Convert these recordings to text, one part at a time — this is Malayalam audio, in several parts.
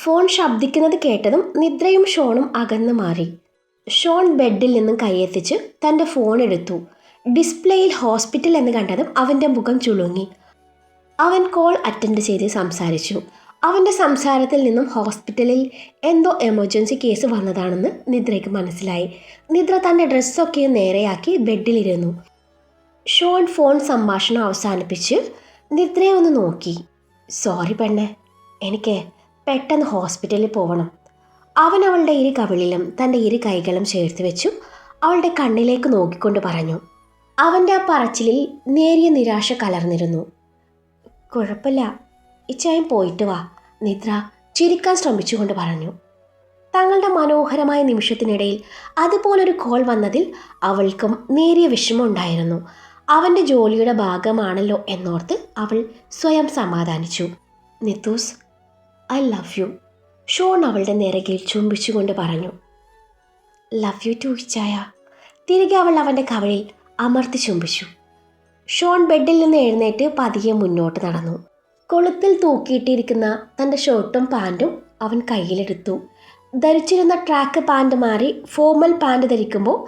ഫോൺ ശബ്ദിക്കുന്നത് കേട്ടതും നിദ്രയും ഷോണും അകന്നു മാറി. ഷോൺ ബെഡിൽ നിന്നും കൈയെത്തിച്ച് തൻ്റെ ഫോൺ എടുത്തു. ഡിസ്പ്ലേയിൽ ഹോസ്പിറ്റൽ എന്ന് കണ്ടതും അവൻ്റെ മുഖം ചുളുങ്ങി. അവൻ കോൾ അറ്റൻഡ് ചെയ്ത് സംസാരിച്ചു. അവൻ്റെ സംസാരത്തിൽ നിന്നും ഹോസ്പിറ്റലിൽ എന്തോ എമർജൻസി കേസ് വന്നതാണെന്ന് നിദ്രയ്ക്ക് മനസ്സിലായി. നിദ്ര തൻ്റെ ഡ്രസ്സൊക്കെ നേരെയാക്കി ബെഡിലിരുന്നു. ഷോൺ ഫോൺ സംഭാഷണം അവസാനിപ്പിച്ച് നിദ്രയെ ഒന്ന് നോക്കി. സോറി പെണ്ണെ, എനിക്ക് പെട്ടെന്ന് ഹോസ്പിറ്റലിൽ പോകണം. അവൻ അവളുടെ ഇരു കവിളിലും തൻ്റെ ഇരു കൈകളും ചേർത്ത് വെച്ചു അവളുടെ കണ്ണിലേക്ക് നോക്കിക്കൊണ്ട് പറഞ്ഞു. അവൻ്റെ ആ പറച്ചിലിൽ നേരിയ നിരാശ കലർന്നിരുന്നു. കുഴപ്പമില്ല, ഇച്ചായം പോയിട്ട് വാ, നിദ്ര ചിരിക്കാൻ ശ്രമിച്ചുകൊണ്ട് പറഞ്ഞു. തങ്ങളുടെ മനോഹരമായ നിമിഷത്തിനിടയിൽ അതുപോലൊരു കോൾ വന്നതിൽ അവൾക്കും നേരിയ വിഷമമുണ്ടായിരുന്നു. അവൻ്റെ ജോലിയുടെ ഭാഗമാണല്ലോ എന്നോർത്ത് അവൾ സ്വയം സമാധാനിച്ചു. നിത്തൂസ്, ഐ ലവ് യു, ഷോൺ അവളുടെ നെറുകിൽ ചുംബിച്ചുകൊണ്ട് പറഞ്ഞു. ലവ് യു ടു ഇച്ചായ. തിരികെ അവൾ അവൻ്റെ കവിളിൽ അമർത്തി ചുംബിച്ചു. ഷോൺ ബെഡിൽ നിന്ന് എഴുന്നേറ്റ് പതിയെ മുന്നോട്ട് നടന്നു. കൊളുത്തിൽ തൂക്കിയിട്ടിരിക്കുന്ന തൻ്റെ ഷർട്ടും പാൻറ്റും അവൻ കയ്യിലെടുത്തു. ധരിച്ചിരുന്ന ട്രാക്ക് പാൻറ് മാറി ഫോർമൽ പാൻറ് ധരിക്കുമ്പോൾ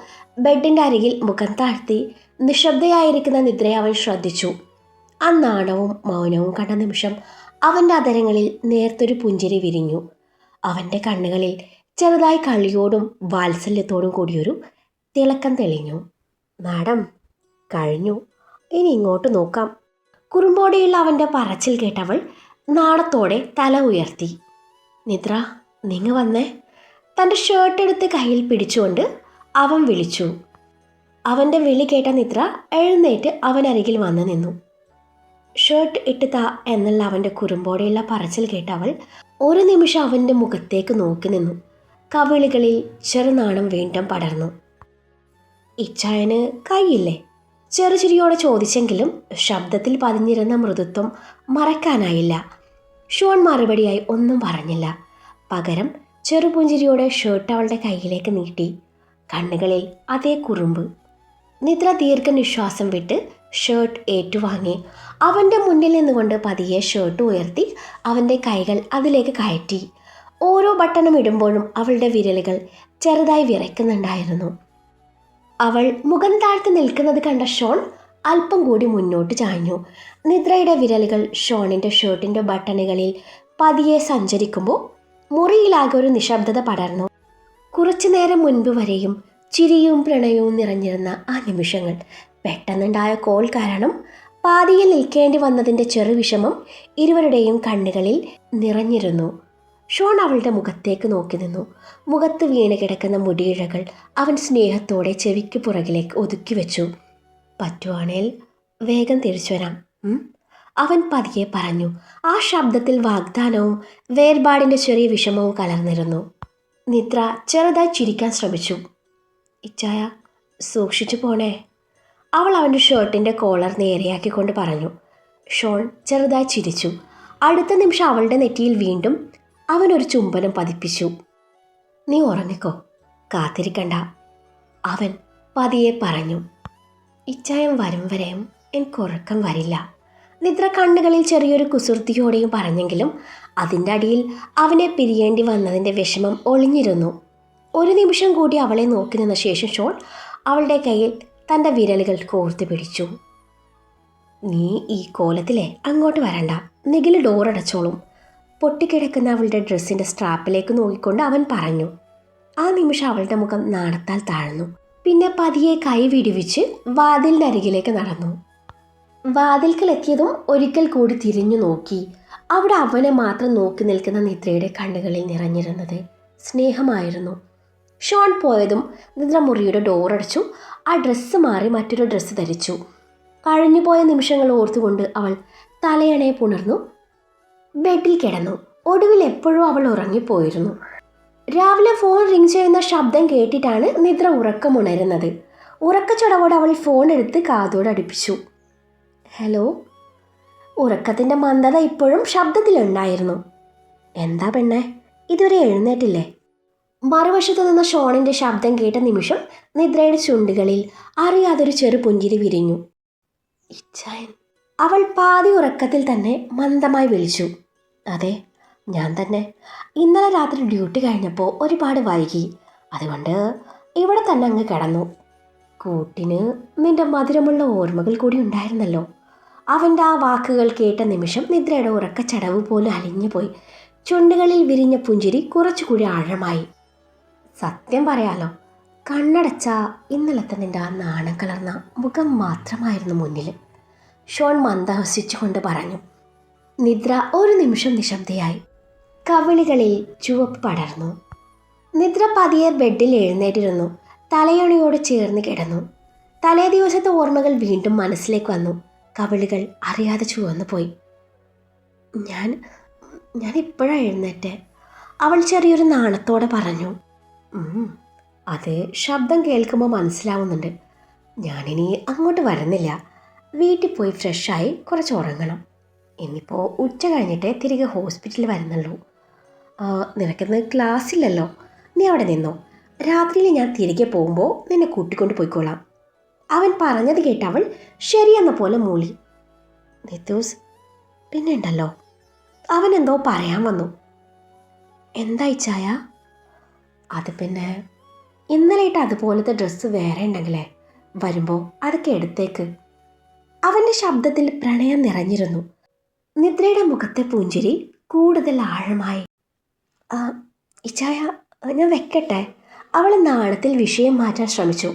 ബെഡിൻ്റെ അരികിൽ മുഖം താഴ്ത്തി നിശബ്ദയായിരിക്കുന്ന നിദ്രയെ അവൻ ശ്രദ്ധിച്ചു. ആ നാണവും മൗനവും കണ്ട നിമിഷം അവൻ്റെ അധരങ്ങളിൽ നേർത്തൊരു പുഞ്ചിരി വിരിഞ്ഞു. അവൻ്റെ കണ്ണുകളിൽ ചെറുതായി കളിയോടും വാത്സല്യത്തോടും കൂടിയൊരു തിളക്കം തെളിഞ്ഞു. മാഡം, കഴിഞ്ഞു, ഇനി ഇങ്ങോട്ട് നോക്കാം. കുറുമ്പോടെയുള്ള അവൻ്റെ പറച്ചിൽ കേട്ടവൾ നാണത്തോടെ തല ഉയർത്തി. നിദ്ര, നിങ്ങൾ വന്നേ. തൻ്റെ ഷർട്ട് എടുത്ത് കയ്യിൽ പിടിച്ചുകൊണ്ട് അവൻ വിളിച്ചു. അവൻ്റെ വിളി കേട്ട നിദ്ര എഴുന്നേറ്റ് അവനരികിൽ വന്നു നിന്നു. ഷർട്ട് ഇട്ട് താ എന്നുള്ള അവൻ്റെ കുറുമ്പോടെയുള്ള പറച്ചിൽ കേട്ടവൾ ഒരു നിമിഷം അവൻ്റെ മുഖത്തേക്ക് നോക്കി നിന്നു. കവിളുകളിൽ ചെറുനാണം വീണ്ടും പടർന്നു. ഇച്ചായന് കൈയില്ലേ? ചെറുചിരിയോടെ ചോദിച്ചെങ്കിലും ശബ്ദത്തിൽ പതിഞ്ഞിരുന്ന മൃദുത്വം മറക്കാനായില്ല. ഷോൺ മറുപടിയായി ഒന്നും പറഞ്ഞില്ല. പകരം ചെറുപുഞ്ചിരിയോടെ ഷർട്ട് അവളുടെ കയ്യിലേക്ക് നീട്ടി. കണ്ണുകളിൽ അതേ കുറുമ്പ്. നിദ്ര ദീർഘനിശ്വാസം വിട്ട് ഷർട്ട് ഏറ്റുവാങ്ങി. അവൻ്റെ മുന്നിൽ നിന്നുകൊണ്ട് പതിയെ ഷർട്ട് ഉയർത്തി അവൻ്റെ കൈകൾ അതിലേക്ക് കയറ്റി. ഓരോ ബട്ടണും ഇടുമ്പോഴും അവളുടെ വിരലുകൾ ചെറുതായി വിറയ്ക്കുന്നുണ്ടായിരുന്നു. അവൾ മുഖം താഴ്ത്തി നിൽക്കുന്നത് കണ്ട ഷോൺ അല്പം കൂടി മുന്നോട്ട് ചാഞ്ഞു. നിദ്രയുടെ വിരലുകൾ ഷോണിൻ്റെ ഷർട്ടിൻ്റെ ബട്ടണുകളിൽ പതിയെ സഞ്ചരിക്കുമ്പോൾ മുറിയിലാകെ ഒരു നിശബ്ദത പടർന്നു. കുറച്ചു നേരം മുൻപ് വരെയും ചിരിയും പ്രണയവും നിറഞ്ഞിരുന്ന ആ നിമിഷങ്ങൾ പെട്ടെന്നുണ്ടായ കോൾ കാരണം പാതിയിൽ നിൽക്കേണ്ടി വന്നതിൻ്റെ ചെറുവിഷമം ഇരുവരുടെയും കണ്ണുകളിൽ നിറഞ്ഞിരുന്നു. ഷോൺ അവളുടെ മുഖത്തേക്ക് നോക്കി നിന്നു. മുഖത്ത് വീണ് കിടക്കുന്ന മുടിയിഴകൾ അവൻ സ്നേഹത്തോടെ ചെവിക്ക് പുറകിലേക്ക് ഒതുക്കി വെച്ചു. പറ്റുവാണേൽ വേഗം തിരിച്ചു വരാം, അവൻ പതിയെ പറഞ്ഞു. ആ ശബ്ദത്തിൽ വാഗ്ദാനവും വേർപാടിൻ്റെ ചെറിയ വിഷമവും കലർന്നിരുന്നു. നിദ്ര ചെറുതായി ചിരിക്കാൻ ശ്രമിച്ചു. ഇച്ചായ, സൂക്ഷിച്ചു പോണേ, അവൾ അവൻ്റെ ഷർട്ടിൻ്റെ കോളർ നേരെയാക്കിക്കൊണ്ട് പറഞ്ഞു. ഷോൺ ചെറുതായി ചിരിച്ചു. അടുത്ത നിമിഷം അവളുടെ നെറ്റിയിൽ വീണ്ടും അവനൊരു ചുംബനം പതിപ്പിച്ചു. നീ ഉറങ്ങിക്കോ, കാത്തിരിക്കണ്ട, അവൻ പതിയെ പറഞ്ഞു. ഇച്ചായം വരും വരെയും എനിക്കുറക്കം വരില്ല, നിദ്ര കണ്ണുകളിൽ ചെറിയൊരു കുസൃതിയോടെയും പറഞ്ഞെങ്കിലും അതിൻ്റെ അടിയിൽ അവനെ പിരിയേണ്ടി വന്നതിൻ്റെ വിഷമം ഒളിഞ്ഞിരുന്നു. ഒരു നിമിഷം കൂടി അവളെ നോക്കി നിന്ന ശേഷം ഷോൺ അവളുടെ കയ്യിൽ തൻ്റെ വിരലുകൾ കോർത്ത് പിടിച്ചു. നീ ഈ കോലത്തിലെ അങ്ങോട്ട് വരണ്ട, നിഖിൽ ഡോറടച്ചോളും, പൊട്ടിക്കിടക്കുന്ന അവളുടെ ഡ്രസ്സിൻ്റെ സ്ട്രാപ്പിലേക്ക് നോക്കിക്കൊണ്ട് അവൻ പറഞ്ഞു. ആ നിമിഷം അവളുടെ മുഖം നാണത്താൽ താഴ്ന്നു. പിന്നെ പതിയെ കൈ വിടുവിച്ച് വാതിലിനരികിലേക്ക് നടന്നു. വാതിൽക്കലെത്തിയതും ഒരിക്കൽ കൂടി തിരിഞ്ഞു നോക്കി. അവിടെ അവനെ മാത്രം നോക്കി നിൽക്കുന്ന നിദ്രയുടെ കണ്ണുകളിൽ നിറഞ്ഞിരുന്നത് സ്നേഹമായിരുന്നു. ഷോൺ പോയതും നിദ്ര മുറിയുടെ ഡോറടച്ചു. ആ ഡ്രസ്സ് മാറി മറ്റൊരു ഡ്രസ്സ് ധരിച്ചു. കഴിഞ്ഞുപോയ നിമിഷങ്ങൾ ഓർത്തുകൊണ്ട് അവൾ തലയണയെ പുണർന്നു ബെഡിൽ കിടന്നു. ഒടുവിൽ എപ്പോഴും അവൾ ഉറങ്ങിപ്പോയിരുന്നു. രാവിലെ ഫോൺ റിങ് ചെയ്യുന്ന ശബ്ദം കേട്ടിട്ടാണ് നിദ്ര ഉറക്കമുണരുന്നത്. ഉറക്കച്ചടവോടെ അവൾ ഫോൺ എടുത്ത് കാതോട് അടുപ്പിച്ചു. ഹലോ. ഉറക്കത്തിൻ്റെ മന്ദത ഇപ്പോഴും ശബ്ദത്തിലുണ്ടായിരുന്നു. എന്താ പെണ്ണെ, ഇതുവരെ എഴുന്നേറ്റില്ലേ? മറുവശത്തു നിന്ന് ഷോണിൻ്റെ ശബ്ദം കേട്ട നിമിഷം നിദ്രയുടെ ചുണ്ടുകളിൽ അറിയാതൊരു ചെറു പുഞ്ചിരി വിരിഞ്ഞു. ഇച്ചായൻ, അവൾ പാതി ഉറക്കത്തിൽ തന്നെ മന്ദമായി വിളിച്ചു. അതെ, ഞാൻ തന്നെ ഇന്നലെ രാത്രി ഡ്യൂട്ടി കഴിഞ്ഞപ്പോൾ ഒരുപാട് വൈകി. അതുകൊണ്ട് ഇവിടെ തന്നെ അങ്ങ് കിടന്നു. കൂട്ടിന് നിന്റെ മധുരമുള്ള ഓർമ്മകൾ കൂടി ഉണ്ടായിരുന്നല്ലോ. അവൻ്റെ ആ വാക്കുകൾ കേട്ട നിമിഷം നിദ്രയുടെ ഉറക്കച്ചടവ് പോലും അലിഞ്ഞുപോയി. ചുണ്ടുകളിൽ വിരിഞ്ഞ പുഞ്ചിരി കുറച്ചുകൂടി ആഴമായി. സത്യം പറയാലോ, കണ്ണടച്ച ഇന്നലത്തെ നിന്റെ ആ നാണം കലർന്ന മുഖം മാത്രമായിരുന്നു മുന്നിൽ. ഷോൺ മന്ദഹസിച്ചുകൊണ്ട് പറഞ്ഞു. നിദ്ര ഒരു നിമിഷം നിശബ്ദയായി. കവിളികളിൽ ചുവപ്പ് പടർന്നു. നിദ്ര പതിയെ ബെഡിൽ എഴുന്നേറ്റിരുന്നു. തലയണയോട് ചേർന്ന് കിടന്നു. തലേ ദിവസത്തെ ഓർമ്മകൾ വീണ്ടും മനസ്സിലേക്ക് വന്നു. കവിളുകൾ അറിയാതെ ചുവന്നു പോയി. ഞാൻ ഇപ്പോഴാണ് എഴുന്നേറ്റെ, അവൾ ചെറിയൊരു നാണത്തോടെ പറഞ്ഞു. അത് ശബ്ദം കേൾക്കുമ്പോൾ മനസ്സിലാവുന്നുണ്ട്. ഞാനിനി അങ്ങോട്ട് വരുന്നില്ല. വീട്ടിൽ പോയി ഫ്രഷായി കുറച്ച് ഉറങ്ങണം. ഇന്നിപ്പോൾ ഉച്ച കഴിഞ്ഞിട്ടേ തിരികെ ഹോസ്പിറ്റലിൽ വരുന്നുള്ളൂ. നിനക്കിന്ന് ക്ലാസ്സില്ലല്ലോ, നീ അവിടെ നിന്നോ. രാത്രിയിൽ ഞാൻ തിരികെ പോകുമ്പോൾ നിന്നെ കൂട്ടിക്കൊണ്ട് പോയിക്കോളാം. അവൻ പറഞ്ഞത് കേട്ട് അവൾ ശരിയെന്ന പോലെ മൂളി. നിതൂസ്, പിന്നെ ഉണ്ടല്ലോ, അവൻ എന്തോ പറയാൻ വന്നു. എന്തായി ചായ? അത് പിന്നെ ഇന്നലെ ഇട്ട് അതുപോലത്തെ ഡ്രസ്സ് വേറെ ഉണ്ടെങ്കിലേ വരുമ്പോൾ അതൊക്കെ എടുത്തേക്ക്. അവൻ്റെ ശബ്ദത്തിൽ പ്രണയം നിറഞ്ഞിരുന്നു. നിദ്രയുടെ മുഖത്തെ പുഞ്ചിരി കൂടുതൽ ആഴമായി. ഇച്ചായ, ഞാൻ വെക്കട്ടെ? അവൾ നാണത്തിൽ വിഷയം മാറ്റാൻ ശ്രമിച്ചു.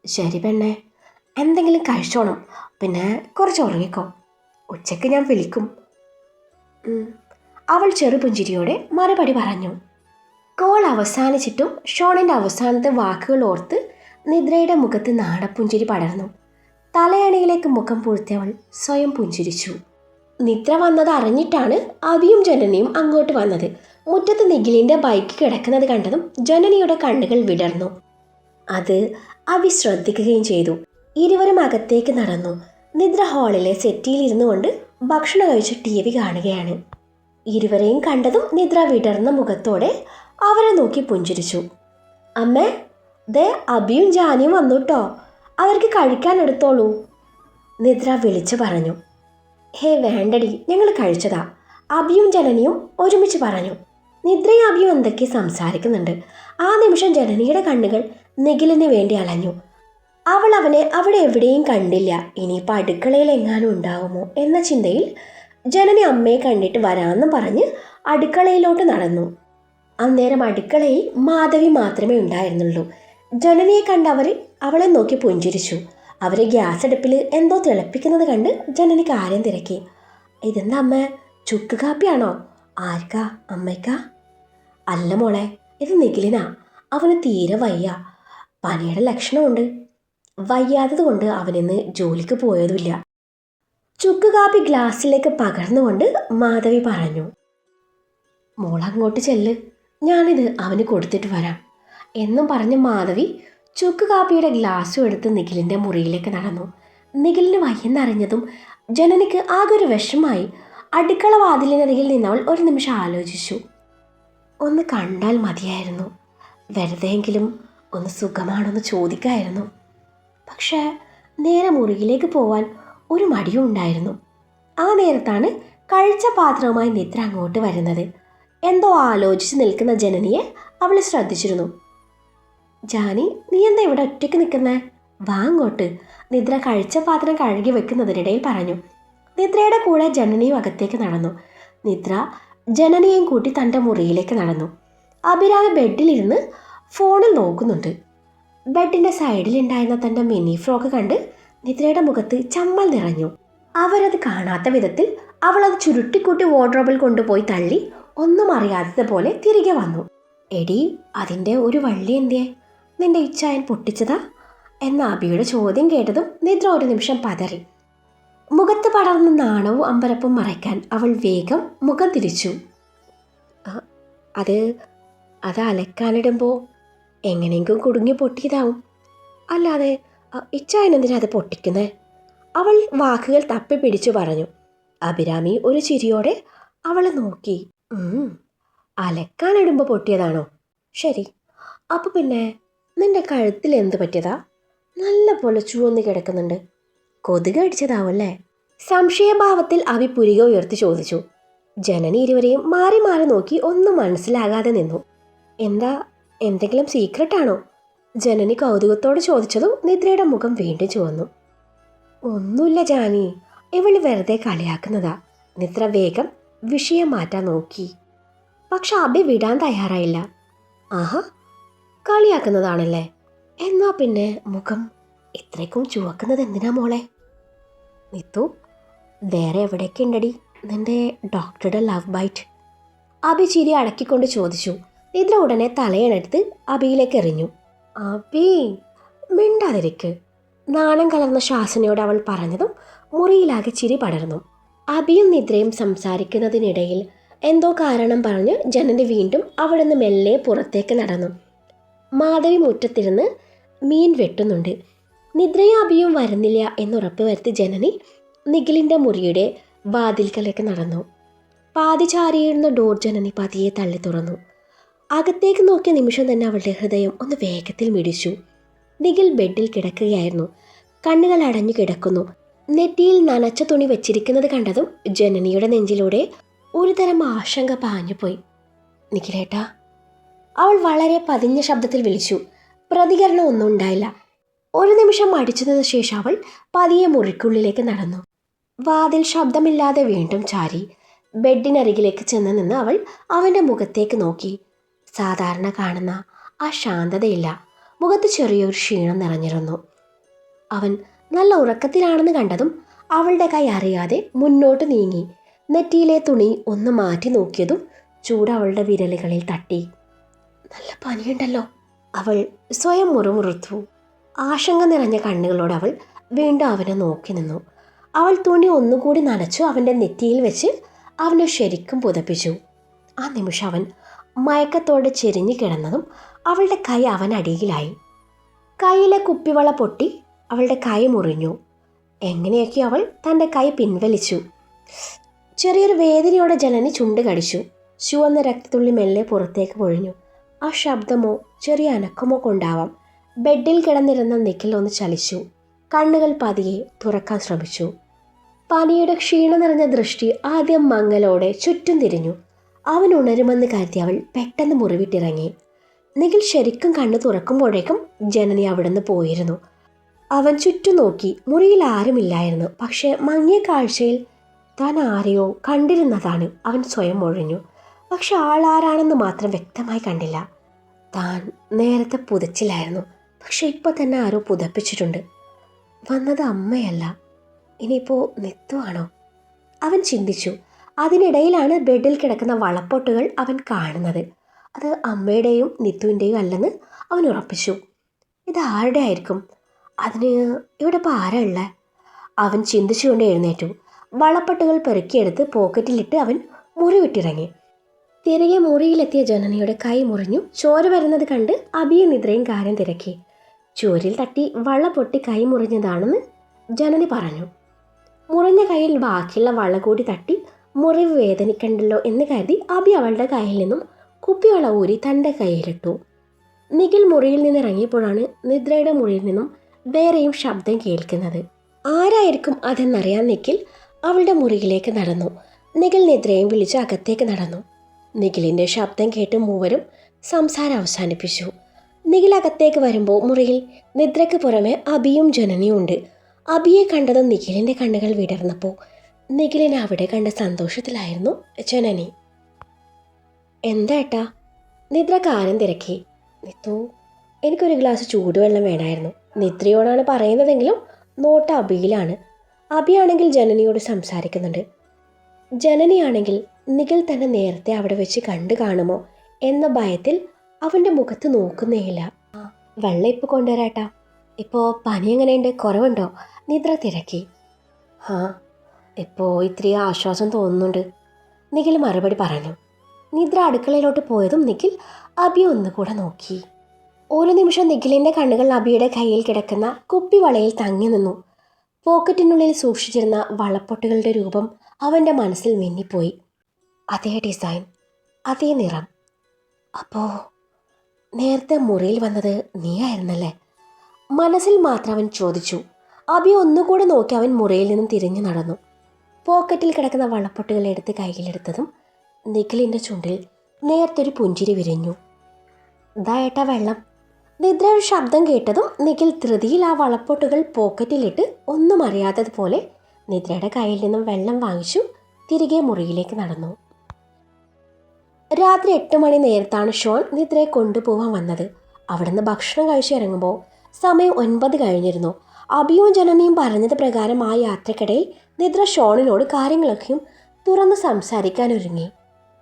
ശരി പെണ്ണെ, എന്തെങ്കിലും കഴിച്ചോണം. പിന്നെ കുറച്ച് ഉറങ്ങിക്കോ. ഉച്ചയ്ക്ക് ഞാൻ വിളിക്കും. അവൾ ചെറുപുഞ്ചിരിയോടെ മറുപടി പറഞ്ഞു. കോൾ അവസാനിച്ചിട്ടും ഷോണിൻ്റെ അവസാനത്തെ വാക്കുകൾ ഓർത്ത് നിദ്രയുടെ മുഖത്ത് നാണപ്പുഞ്ചിരി പടർന്നു. തലയണയിലേക്ക് മുഖം പൂഴ്ത്തിയവൾ സ്വയം പുഞ്ചിരിച്ചു. നിദ്ര വന്നത് അറിഞ്ഞിട്ടാണ് അബിയും ജനനിയും അങ്ങോട്ട് വന്നത്. മുറ്റത്ത് നിഖിലിൻ്റെ ബൈക്ക് കിടക്കുന്നത് കണ്ടതും ജനനിയുടെ കണ്ണുകൾ വിടർന്നു. അത് അബി ശ്രദ്ധിക്കുകയും ചെയ്തു. ഇരുവരും അകത്തേക്ക് നടന്നു. നിദ്ര ഹാളിലെ സെറ്റിയിൽ ഇരുന്നു കൊണ്ട് ഭക്ഷണം കഴിച്ച് TV കാണുകയാണ്. ഇരുവരെയും കണ്ടതും നിദ്ര വിടർന്ന മുഖത്തോടെ അവരെ നോക്കി പുഞ്ചിരിച്ചു. അമ്മേ, ദേ അബിയും ജാനിയും വന്നുട്ടോ, അവർക്ക് കഴിക്കാൻ എടുത്തോളൂ, നിദ്ര വിളിച്ചു പറഞ്ഞു. ഹേ വേണ്ടടി, ഞങ്ങൾ കഴിച്ചതാ, അബിയും ജനനിയും ഒരുമിച്ച് പറഞ്ഞു. നിദ്രയും അബിയും എന്തൊക്കെ സംസാരിക്കുന്നുണ്ട്. ആ നിമിഷം ജനനിയുടെ കണ്ണുകൾ നിഖിലിന് വേണ്ടി അലഞ്ഞു. അവൾ അവനെ അവിടെ എവിടെയും കണ്ടില്ല. ഇനിയിപ്പോൾ അടുക്കളയിൽ എങ്ങാനും ഉണ്ടാവുമോ എന്ന ചിന്തയിൽ ജനനി അമ്മയെ കണ്ടിട്ട് വരാമെന്നും പറഞ്ഞ് അടുക്കളയിലോട്ട് നടന്നു. അന്നേരം അടുക്കളയിൽ മാധവി മാത്രമേ ഉണ്ടായിരുന്നുള്ളൂ. ജനനിയെ കണ്ട് അവളെ നോക്കി പുഞ്ചിരിച്ചു. അവരെ ഗ്യാസ് അടുപ്പിൽ എന്തോ തിളപ്പിക്കുന്നത് കണ്ട് ജനനി കാര്യം തിരക്കി. ഇതെന്താ അമ്മ, ചുക്ക് കാപ്പിയാണോ? ആർക്കാ? അമ്മയ്ക്കാ? അല്ല മോളെ, ഇത് നിഖിലിനാ. അവന് തീരെ വയ്യ, പനിയുടെ ലക്ഷണമുണ്ട്. വയ്യാത്തത് കൊണ്ട് അവനിന്ന് ജോലിക്ക് പോയതുമില്ല. ചുക്ക് കാപ്പി ഗ്ലാസ്സിലേക്ക് പകർന്നുകൊണ്ട് മാധവി പറഞ്ഞു. മോളങ്ങോട്ട് ചെല്ല്, ഞാനിത് അവന് കൊടുത്തിട്ട് വരാം എന്നും പറഞ്ഞ് മാധവി ചുക്ക് കാപ്പിയുടെ ഗ്ലാസ്സും എടുത്ത് നിഖിലിൻ്റെ മുറിയിലേക്ക് നടന്നു. നിഖിലിന് വയ്യെന്നറിഞ്ഞതും ജനനിക്ക് ആകെ ഒരു വിഷമായി. അടുക്കള വാതിലിനരികിൽ നിന്നവൾ ഒരു നിമിഷം ആലോചിച്ചു. ഒന്ന് കണ്ടാൽ മതിയായിരുന്നു, വെറുതെയെങ്കിലും ഒന്ന് സുഖമാണെന്ന് ചോദിക്കായിരുന്നു. പക്ഷേ നേരെ മുറിയിലേക്ക് പോവാൻ ഒരു മടിയും ഉണ്ടായിരുന്നു. ആ നേരത്താണ് കഴിച്ച പാത്രവുമായി നിദ്ര അങ്ങോട്ട് വരുന്നത്. എന്തോ ആലോചിച്ച് നിൽക്കുന്ന ജനനിയെ അവൾ ശ്രദ്ധിച്ചിരുന്നു. ജാനി, നീ എന്താ ഇവിടെ ഒറ്റയ്ക്ക് നിൽക്കുന്നേ? വാ അങ്ങോട്ട്, നിദ്ര കഴിച്ച പാത്രം കഴുകി വെക്കുന്നതിനിടയിൽ പറഞ്ഞു. നിദ്രയുടെ കൂടെ ജനനിയും അകത്തേക്ക് നടന്നു. നിദ്ര ജനനിയെയും കൂട്ടി തൻ്റെ മുറിയിലേക്ക് നടന്നു. അഭിരാമി ബെഡിലിരുന്ന് ഫോണിൽ നോക്കുന്നുണ്ട്. ബെഡിൻ്റെ സൈഡിലുണ്ടായിരുന്ന തൻ്റെ മിനി ഫ്രോക്ക് കണ്ട് നിദ്രയുടെ മുഖത്ത് ചമ്മൽ നിറഞ്ഞു. അവരത് കാണാത്ത വിധത്തിൽ അവളത് ചുരുട്ടിക്കൂട്ടി വാർഡ്രോബിൽ കൊണ്ടുപോയി തള്ളി ഒന്നും അറിയാത്തത് പോലെ തിരികെ വന്നു. എടി, അതിൻ്റെ ഒരു വള്ളി എന്തേ? നിന്റെ ഇച്ഛായൻ പൊട്ടിച്ചതാ എന്ന അബിയുടെ ചോദ്യം കേട്ടതും നിദ്ര ഒരു നിമിഷം പതറി. മുഖത്ത് പടർന്ന നാണവും അമ്പരപ്പും മറയ്ക്കാൻ അവൾ വേഗം മുഖം തിരിച്ചു. അത് അലക്കാനിടുമ്പോൾ എങ്ങനെയെങ്കിലും കുടുങ്ങി പൊട്ടിയതാവും, അല്ലാതെ ഇച്ഛായനെന്തിനാ അത് പൊട്ടിക്കുന്നേ? അവൾ വാക്കുകൾ തപ്പി പിടിച്ചു പറഞ്ഞു. അഭിരാമി ഒരു ചിരിയോടെ അവളെ നോക്കി. അലക്കാനിടുമ്പോൾ പൊട്ടിയതാണോ? ശരി, അപ്പോൾ പിന്നെ നിന്റെ കഴുത്തിൽ എന്ത് പറ്റിയതാ? നല്ല പോലെ ചുവന്ന് കിടക്കുന്നുണ്ട്. കൊതുക് അടിച്ചതാവല്ലേ? സംശയഭാവത്തിൽ അഭി പുരിക ഉയർത്തി ചോദിച്ചു. ജനനി ഇരുവരെയും മാറി മാറി നോക്കി ഒന്നും മനസ്സിലാകാതെ നിന്നു. എന്താ, എന്തെങ്കിലും സീക്രട്ടാണോ? ജനനി കൗതുകത്തോട് ചോദിച്ചതും നിദ്രയുടെ മുഖം വീണ്ടും ചുവന്നു. ഒന്നുമില്ല ജാനി, ഇവള് വെറുതെ കളിയാക്കുന്നതാ. നിദ്ര വേഗം വിഷയം മാറ്റാൻ നോക്കി. പക്ഷെ അഭി വിടാൻ തയ്യാറായില്ല. ആഹാ, കളിയാക്കുന്നതാണല്ലേ? എന്നാ പിന്നെ മുഖം ഇത്രയ്ക്കും ചുവക്കുന്നത് എന്തിനാ മോളെ? നിത്തു, വേറെ എവിടെയൊക്കെ ഉണ്ടടി നിന്റെ ഡോക്ടറുടെ ലവ് ബൈറ്റ്? അഭി ചിരി അടക്കിക്കൊണ്ട് ചോദിച്ചു. നിദ്ര ഉടനെ തലയണെടുത്ത് അഭിയിലേക്ക് എറിഞ്ഞു. അഭി, മിണ്ടാതിരിക്ക്. നാണം കലർന്ന ശ്വാസനയോട് അവൾ പറഞ്ഞതും മുറിയിലാകെ ചിരി പടർന്നു. അഭിയും നിദ്രയും സംസാരിക്കുന്നതിനിടയിൽ എന്തോ കാരണം പറഞ്ഞ് ജനനി വീണ്ടും അവിടെ നിന്ന് മെല്ലെ പുറത്തേക്ക് നടന്നു. മാധവി മുറ്റത്തിരുന്ന് മീൻ വെട്ടുന്നുണ്ട്. നിദ്രയും അഭിയും വരുന്നില്ല എന്നുറപ്പ് വരുത്തി ജനനി നിഖിലിൻ്റെ മുറിയുടെ വാതിൽക്കലേക്ക് നടന്നു. പാതി ചാരിയിരുന്ന ഡോർ ജനനി പതിയെ തള്ളി തുറന്നു. അകത്തേക്ക് നോക്കിയ നിമിഷം തന്നെ അവളുടെ ഹൃദയം ഒന്ന് വേഗത്തിൽ മിടിച്ചു. നിഖിൽ ബെഡിൽ കിടക്കുകയായിരുന്നു. കണ്ണുകൾ അടഞ്ഞു കിടക്കുന്നു. നെറ്റിയിൽ നനച്ച തുണി വെച്ചിരിക്കുന്നത് കണ്ടതും ജനനിയുടെ നെഞ്ചിലൂടെ ഒരുതരം ആശങ്ക പാഞ്ഞുപോയി. നിഖിലേട്ടാ, അവൾ വളരെ പതിഞ്ഞ ശബ്ദത്തിൽ വിളിച്ചു. പ്രതികരണം ഒന്നും ഉണ്ടായില്ല. ഒരു നിമിഷം മടിച്ചതിന് ശേഷം അവൾ പതിയെ മുറിക്കുള്ളിലേക്ക് നടന്നു. വാതിൽ ശബ്ദമില്ലാതെ വീണ്ടും ചാരി. ബെഡിനരികിലേക്ക് ചെന്ന് നിന്ന് അവൾ അവൻ്റെ മുഖത്തേക്ക് നോക്കി. സാധാരണ കാണുന്ന ആ ശാന്തതയില്ല. മുഖത്ത് ചെറിയൊരു ക്ഷീണം നിറഞ്ഞിരുന്നു. അവൻ നല്ല ഉറക്കത്തിലാണെന്ന് കണ്ടതും അവളുടെ കൈ അറിയാതെ മുന്നോട്ട് നീങ്ങി. നെറ്റിയിലെ തുണി ഒന്ന് മാറ്റി നോക്കിയതും ചൂട് അവളുടെ വിരലുകളിൽ തട്ടി. നല്ല പനിയുണ്ടല്ലോ, അവൾ സ്വയം മുറുമുറുത്തു. ആശങ്ക നിറഞ്ഞ കണ്ണുകളോട് അവൾ വീണ്ടും അവനെ നോക്കി നിന്നു. അവൾ തുണി ഒന്നുകൂടി നനച്ചു അവൻ്റെ നെറ്റിയിൽ വെച്ച് അവനെ ശരിക്കും പുതപ്പിച്ചു. ആ നിമിഷം അവൻ മയക്കത്തോടെ ചെരിഞ്ഞു കിടന്നതും അവളുടെ കൈ അവനടിയിലായി. കൈയിലെ കുപ്പിവള പൊട്ടി അവളുടെ കൈ മുറിഞ്ഞു. എങ്ങനെയൊക്കെ അവൾ തൻ്റെ കൈ പിൻവലിച്ചു. ചെറിയൊരു വേദനയോടെ ജനനി ചുണ്ട് കടിച്ചു. ചുവന്ന രക്തത്തുള്ളി മെല്ലെ പുറത്തേക്ക് പൊഴിഞ്ഞു. ആ ശബ്ദമോ ചെറിയ അനക്കമോ കൊണ്ടാവാം ബെഡിൽ കിടന്നിരുന്ന നിഖിൽ ഒന്ന് ചലിച്ചു. കണ്ണുകൾ പതിയെ തുറക്കാൻ ശ്രമിച്ചു. പനിയുടെ ക്ഷീണം നിറഞ്ഞ ദൃഷ്ടി ആദ്യം മങ്ങലോടെ ചുറ്റും തിരിഞ്ഞു. അവൻ ഉണരുമെന്ന് കരുതി അവൾ പെട്ടെന്ന് മുറിവിട്ടിറങ്ങി. നിഖിൽ ശരിക്കും കണ്ണു തുറക്കുമ്പോഴേക്കും ജനനി അവിടുന്ന് പോയിരുന്നു. അവൻ ചുറ്റും നോക്കി. മുറിയിൽ ആരുമില്ലായിരുന്നു. പക്ഷേ മങ്ങിയ കാഴ്ചയിൽ താൻ ആരെയോ കണ്ടിരുന്നതാണ് അവൻ സ്വയം ഒഴിഞ്ഞു. പക്ഷെ ആളാരാണെന്ന് മാത്രം വ്യക്തമായി കണ്ടില്ല. താൻ നേരത്തെ പുതച്ചില്ലായിരുന്നു, പക്ഷെ ഇപ്പോൾ തന്നെ ആരോ പുതപ്പിച്ചിട്ടുണ്ട്. വന്നത് അമ്മയല്ല, ഇനിയിപ്പോൾ നിത്തുവാണോ? അവൻ ചിന്തിച്ചു. അതിനിടയിലാണ് ബെഡിൽ കിടക്കുന്ന വളപ്പൊട്ടുകൾ അവൻ കാണുന്നത്. അത് അമ്മയുടെയും നിത്തുവിൻ്റെയും അല്ലെന്ന് അവൻ ഉറപ്പിച്ചു. ഇത് ആരുടെ ആയിരിക്കും? അതിന് ഇവിടെ ഇപ്പോൾ ആരാ ഉള്ളത്? അവൻ ചിന്തിച്ചുകൊണ്ട് എഴുന്നേറ്റു. വളപ്പൊട്ടുകൾ പെറുക്കിയെടുത്ത് പോക്കറ്റിലിട്ട് അവൻ മുറി വിട്ടിറങ്ങി. തിരികെ മുറിയിലെത്തിയ ജനനിയുടെ കൈ മുറിഞ്ഞു. ചോര വരുന്നത് കണ്ട് അഭിയും നിദ്രയും കാര്യം തിരക്കി. ചോരിൽ തട്ടി വള പൊട്ടി കൈ മുറിഞ്ഞതാണെന്ന് ജനനി പറഞ്ഞു. മുറിഞ്ഞ കൈയിൽ ബാക്കിയുള്ള വള കൂടി തട്ടി മുറിവ് വേദനിക്കണ്ടല്ലോ എന്ന് കരുതി അഭി അവളുടെ കയ്യിൽ നിന്നും കുപ്പിവള ഊരി തൻ്റെ കയ്യിലിട്ടു. നിഖിൽ മുറിയിൽ നിന്ന് ഇറങ്ങിയപ്പോഴാണ് നിദ്രയുടെ മുറിയിൽ നിന്നും വേറെയും ശബ്ദം കേൾക്കുന്നത്. ആരായിരിക്കും അതെന്നറിയാൻ നിഖിൽ അവളുടെ മുറിയിലേക്ക് നടന്നു. നിഖിൽ നിദ്രയും വിളിച്ച് അകത്തേക്ക് നടന്നു. നിഖിലിൻ്റെ ശബ്ദം കേട്ട് മൂവരും സംസാരം അവസാനിപ്പിച്ചു. നിഖിൽ അകത്തേക്ക് വരുമ്പോൾ മുറിയിൽ നിദ്രയ്ക്ക് പുറമെ അഭിയും ജനനിയും ഉണ്ട്. അഭിയെ കണ്ടതും നിഖിലിൻ്റെ കണ്ണുകൾ വിടർന്നപ്പോൾ നിഖിലിനെ അവിടെ കണ്ട സന്തോഷത്തിലായിരുന്നു ജനനി. എന്താ ഏട്ടാ? നിദ്ര കാര്യം തിരക്കി. നിത്തു, എനിക്കൊരു ഗ്ലാസ് ചൂടുവെള്ളം വേണമായിരുന്നു. നിദ്രയോടാണ് പറയുന്നതെങ്കിലും നോട്ട അഭിയിലാണ്. അഭിയാണെങ്കിൽ ജനനിയോട് സംസാരിക്കുന്നുണ്ട്. ജനനിയാണെങ്കിൽ നിഖിൽ തന്നെ നേരത്തെ അവിടെ വെച്ച് കണ്ടു കാണുമോ എന്ന ഭയത്തിൽ അവൻ്റെ മുഖത്ത് നോക്കുന്നേയില്ല. വെള്ളം ഇപ്പോൾ കൊണ്ടുവരാട്ടാ. ഇപ്പോൾ പനി എങ്ങനെയുണ്ട്? കുറവുണ്ടോ? നിദ്ര തിരക്കി. ഇപ്പോൾ ഇത്തിരി ആശ്വാസം തോന്നുന്നുണ്ട്, നിഖിൽ മറുപടി പറഞ്ഞു. നിദ്ര അടുക്കളയിലോട്ട് പോയതും നിഖിൽ അബിയെ ഒന്നുകൂടെ നോക്കി. ഒരു നിമിഷം നിഖിലിൻ്റെ കണ്ണുകൾ അബിയുടെ കയ്യിൽ കിടക്കുന്ന കുപ്പിവളയിൽ തങ്ങി നിന്നു. പോക്കറ്റിനുള്ളിൽ സൂക്ഷിച്ചിരുന്ന വളപ്പൊട്ടുകളുടെ രൂപം അവൻ്റെ മനസ്സിൽ മിന്നിപ്പോയി. അതേ ഡിസൈൻ, അതേ നിറം. അപ്പോൾ നേരത്തെ മുറിയിൽ വന്നത് നീയായിരുന്നല്ലേ? മനസ്സിൽ മാത്രം അവൻ ചോദിച്ചു. അബി ഒന്നുകൂടെ നോക്കി അവൻ മുറിയിൽ നിന്നും തിരിഞ്ഞു നടന്നു. പോക്കറ്റിൽ കിടക്കുന്ന വളപ്പൊട്ടുകൾ എടുത്ത് കയ്യിലെടുത്തതും നിഖിലിൻ്റെ ചുണ്ടിൽ നേർത്തൊരു പുഞ്ചിരി വിരിഞ്ഞു. ദാ ഏട്ടാ വെള്ളം. നിദ്രയുടെ ശബ്ദം കേട്ടതും നിഖിൽ ധൃതിയിൽ ആ വളപ്പൊട്ടുകൾ പോക്കറ്റിലിട്ട് ഒന്നും അറിയാത്തതുപോലെ നിദ്രയുടെ കയ്യിൽ നിന്നും വെള്ളം വാങ്ങിച്ചു തിരികെ മുറിയിലേക്ക് നടന്നു. രാത്രി 8 മണി നേരത്താണ് ഷോൺ നിദ്രയെ കൊണ്ടുപോകാൻ വന്നത്. അവിടുന്ന് ഭക്ഷണം കഴിച്ചിറങ്ങുമ്പോൾ സമയം 9 കഴിഞ്ഞിരുന്നു. അഭിയും ജനനിയും പറഞ്ഞത് പ്രകാരം ആ യാത്രക്കിടയിൽ നിദ്ര ഷോണിനോട് കാര്യങ്ങളൊക്കെയും തുറന്ന് സംസാരിക്കാനൊരുങ്ങി.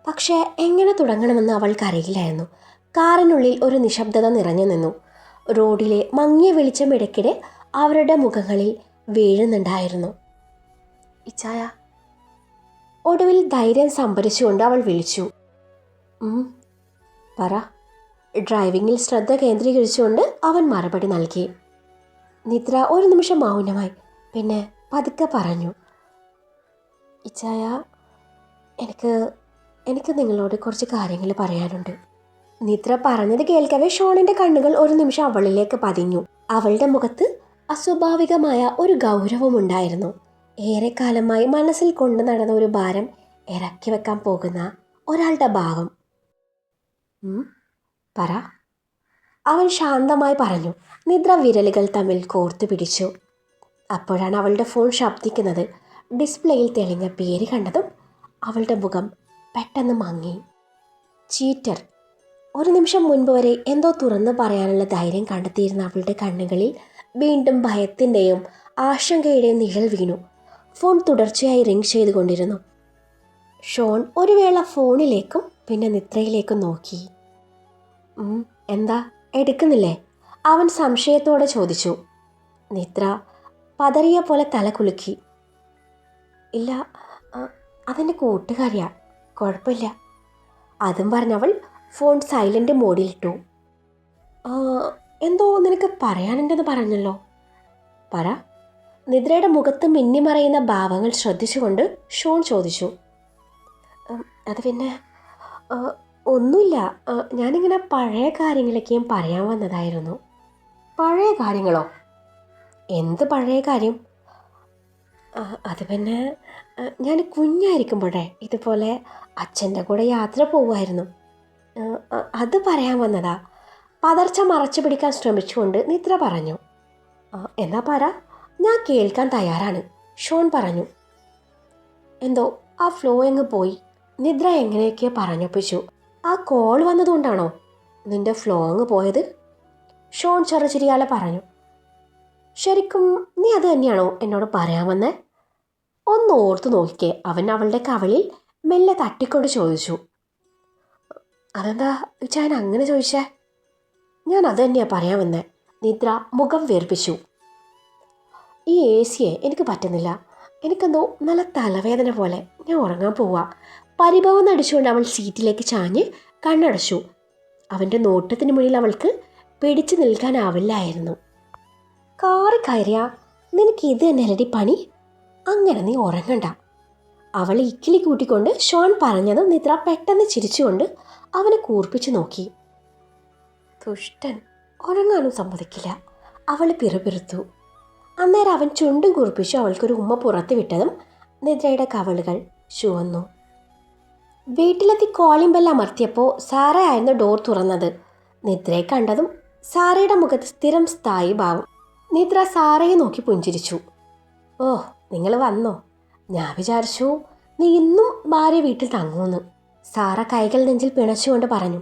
പക്ഷേ എങ്ങനെ തുടങ്ങണമെന്ന് അവൾക്കറിയില്ലായിരുന്നു. കാറിനുള്ളിൽ ഒരു നിശബ്ദത നിറഞ്ഞു നിന്നു. റോഡിലെ മങ്ങിയ വെളിച്ചം ഇടയ്ക്കിടെ അവരുടെ മുഖങ്ങളിൽ വീഴുന്നുണ്ടായിരുന്നു. ഇച്ചായ. ഒടുവിൽ ധൈര്യം സംഭരിച്ചുകൊണ്ട് അവൾ വിളിച്ചു. പറ. ഡ്രൈവിങ്ങിൽ ശ്രദ്ധ കേന്ദ്രീകരിച്ചുകൊണ്ട് അവൻ മറുപടി നൽകി. നിദ്ര ഒരു നിമിഷം മൗനമായി. പിന്നെ പതുക്കെ പറഞ്ഞു. ഇച്ചായ, എനിക്ക് നിങ്ങളോട് കുറച്ച് കാര്യങ്ങൾ പറയാനുണ്ട്. നിദ്ര പറഞ്ഞത് കേൾക്കവേ ഷോണിൻ്റെ കണ്ണുകൾ ഒരു നിമിഷം അവളിലേക്ക് പതിഞ്ഞു. അവളുടെ മുഖത്ത് അസ്വാഭാവികമായ ഒരു ഗൗരവമുണ്ടായിരുന്നു. ഏറെക്കാലമായി മനസ്സിൽ കൊണ്ടു നടന്ന ഒരു ഭാരം ഇറക്കി വെക്കാൻ പോകുന്ന ഒരാളുടെ ഭാവം. പറ. അവൻ ശാന്തമായി പറഞ്ഞു. നിദ്ര വിരലുകൾ തമ്മിൽ കോർത്തു പിടിച്ചു. അപ്പോഴാണ് അവളുടെ ഫോൺ ശബ്ദിക്കുന്നത്. ഡിസ്പ്ലേയിൽ തെളിഞ്ഞ പേര് കണ്ടതും അവളുടെ മുഖം പെട്ടെന്ന് മങ്ങി. ചീറ്റർ. ഒരു നിമിഷം മുൻപ് വരെ എന്തോ തുറന്നു പറയാനുള്ള ധൈര്യം കണ്ടെത്തിയിരുന്ന അവളുടെ കണ്ണുകളിൽ വീണ്ടും ഭയത്തിൻ്റെയും ആശങ്കയുടെയും നിഴൽ വീണു. ഫോൺ തുടർച്ചയായി റിംഗ് ചെയ്തുകൊണ്ടിരുന്നു. ഷോൺ ഒരു വേള ഫോണിലേക്കും പിന്നെ നിദ്രയിലേക്കും നോക്കി. എന്താ, എടുക്കുന്നില്ലേ? അവൻ സംശയത്തോടെ ചോദിച്ചു. നിദ്ര പതറിയ പോലെ തല കുലുക്കി. ഇല്ല, അതെൻ്റെ കൂട്ടുകാരിയാ, കുഴപ്പമില്ല. അതും പറഞ്ഞവൾ ഫോൺ സൈലൻ്റ് മോഡിലിട്ടു. എന്തോ നിനക്ക് പറയാനുണ്ടെന്ന് പറഞ്ഞല്ലോ, പറ. നിദ്രയുടെ മുഖത്ത് മിന്നിമറയുന്ന ഭാവങ്ങൾ ശ്രദ്ധിച്ചുകൊണ്ട് ഷോൺ ചോദിച്ചു. അത് പിന്നെ ഒന്നുമില്ല, ഞാനിങ്ങനെ പഴയ കാര്യങ്ങളൊക്കെയും പറയാൻ വന്നതായിരുന്നു. പഴയ കാര്യങ്ങളോ? എന്ത് പഴയ കാര്യം? അത് പിന്നെ ഞാൻ കുഞ്ഞായിരിക്കുമ്പോഴേ ഇതുപോലെ അച്ഛൻ്റെ കൂടെ യാത്ര പോവുമായിരുന്നു, അത് പറയാൻ വന്നതാ. പതർച്ച മറച്ചു പിടിക്കാൻ ശ്രമിച്ചുകൊണ്ട് നിദ്ര പറഞ്ഞു. എന്നാ പറ, ഞാൻ കേൾക്കാൻ തയ്യാറാണ്, ഷോൺ പറഞ്ഞു. എന്തോ ആ ഫ്ലോ അങ്ങ് പോയി. നിദ്ര എങ്ങനെയൊക്കെ പറഞ്ഞൊപ്പിച്ചു. ആ കോൾ വന്നതുകൊണ്ടാണോ നിന്റെ ഫ്ലോ അങ്ങ് പോയത്? ഷോൺ ചെറുചിരിയാലെ പറഞ്ഞു. ശരിക്കും നീ അത് തന്നെയാണോ എന്നോട് പറയാൻ വന്നേ? ഒന്ന് ഓർത്തു നോക്കിക്കേ, അവൻ അവളുടെ കവളിൽ മെല്ലെ തട്ടിക്കൊണ്ട് ചോദിച്ചു. അതെന്താ ഞാൻ അങ്ങനെ ചോദിച്ചേ? ഞാൻ അത് തന്നെയാ പറയാൻ വന്നേ. നിദ്ര മുഖം വീർപ്പിച്ചു. ഈ AC എനിക്ക് പറ്റുന്നില്ല, എനിക്കെന്തോ നല്ല തലവേദന പോലെ, ഞാൻ ഉറങ്ങാൻ പോവാ. പരിഭവം നടിച്ചുകൊണ്ട് അവൾ സീറ്റിലേക്ക് ചാഞ്ഞ് കണ്ണടച്ചു. അവൻ്റെ നോട്ടത്തിന് മുന്നിൽ അവൾക്ക് പിടിച്ചു നിൽക്കാനാവില്ലായിരുന്നു. കാറി കയറിയാ നിനക്ക് ഇത് തന്നെയല്ലടി പണി, അങ്ങനെ നീ ഉറങ്ങണ്ട. അവൾ ഇക്കിളി കൂട്ടിക്കൊണ്ട് ഷോൺ പറഞ്ഞതും നിദ്ര പെട്ടെന്ന് ചിരിച്ചുകൊണ്ട് അവനെ കൂർപ്പിച്ചു നോക്കി. ദുഷ്ടൻ, ഉറങ്ങാനും സമ്മതിക്കില്ല, അവൾ പിറുപിറുത്തു. അന്നേരം അവൻ ചുണ്ടും കുറിപ്പിച്ചു അവൾക്കൊരു ഉമ്മ പുറത്ത് വിട്ടതും നിദ്രയുടെ കവളുകൾ ചുവന്നു. വീട്ടിലെത്തി കോളിംഗ് ബെൽ അമർത്തിയപ്പോൾ സാറയായിരുന്നു ഡോർ തുറന്നത്. നിദ്രയെ കണ്ടതും സാറയുടെ മുഖത്ത് സ്ഥിരം സ്ഥായി ഭാവം. നിദ്ര സാറയെ നോക്കി പുഞ്ചിരിച്ചു. ഓ, നിങ്ങൾ വന്നോ? ഞാൻ വിചാരിച്ചു നീ ഇന്നും ഭാര്യ വീട്ടിൽ തങ്ങൂന്ന്. സാറ കൈകൾ നെഞ്ചിൽ പിണച്ചുകൊണ്ട് പറഞ്ഞു.